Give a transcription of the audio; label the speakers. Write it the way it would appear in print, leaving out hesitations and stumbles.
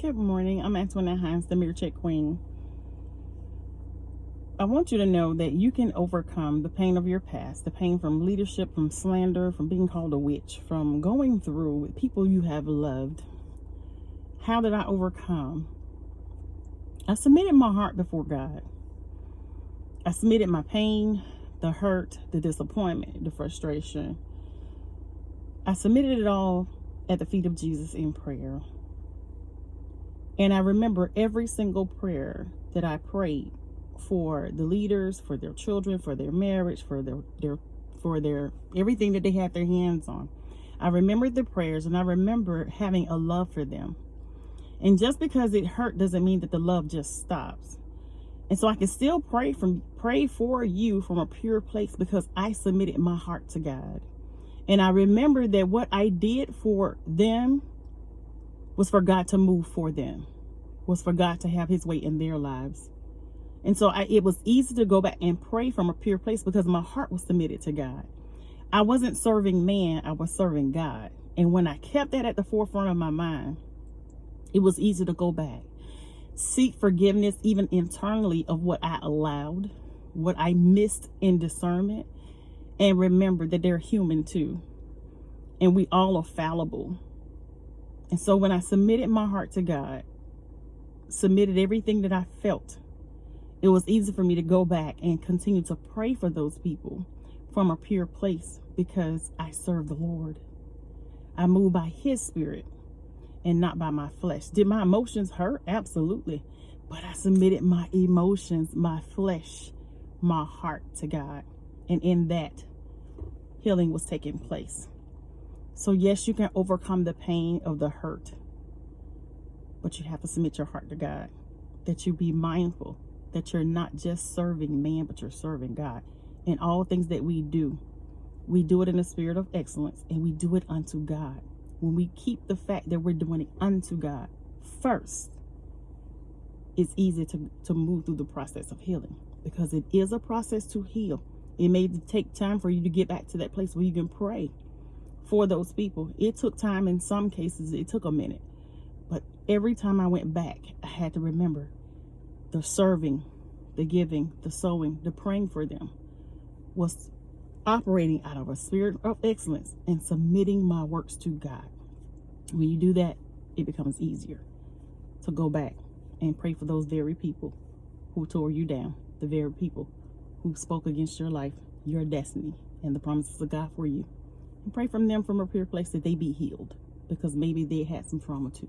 Speaker 1: Good morning. I'm Antoinette Hines, the Mirror Check Queen. I want you to know that you can overcome the pain of your past, the pain from leadership, from slander, from being called a witch, from going through with people you have loved. How did I overcome? I submitted my heart before God. I submitted my pain, the hurt, the disappointment, the frustration. I submitted it all at the feet of Jesus in prayer. And I remember every single prayer that I prayed for the leaders, for their children, for their marriage, for their everything that they had their hands on. I remembered the prayers, and I remember having a love for them. And just because it hurt doesn't mean that the love just stops. And so I can still pray for you from a pure place because I submitted my heart to God. And I remember that what I did for them was for God to move for them, was for God to have his way in their lives. And so it was easy to go back and pray from a pure place because my heart was submitted to God. I wasn't serving man, I was serving God. And when I kept that at the forefront of my mind, it was easy to go back, seek forgiveness even internally of what I allowed, what I missed in discernment, and remember that they're human too. And we all are fallible. And so when I submitted my heart to God, submitted everything that I felt, it was easy for me to go back and continue to pray for those people from a pure place because I serve the Lord. I move by his spirit and not by my flesh. Did my emotions hurt? Absolutely. But I submitted my emotions, my flesh, my heart to God. And in that, healing was taking place. So yes, you can overcome the pain of the hurt, but you have to submit your heart to God, that you be mindful that you're not just serving man, but you're serving God. In all things that we do it in a spirit of excellence, and we do it unto God. When we keep the fact that we're doing it unto God first, it's easy to move through the process of healing, because it is a process to heal. It may take time for you to get back to that place where you can pray for those people. It took time. In some cases, it took a minute. But every time I went back, I had to remember the serving, the giving, the sowing, the praying for them was operating out of a spirit of excellence and submitting my works to God. When you do that, it becomes easier to go back and pray for those very people who tore you down, the very people who spoke against your life, your destiny, and the promises of God for you. And pray from them from a pure place that they be healed, because maybe they had some trauma too.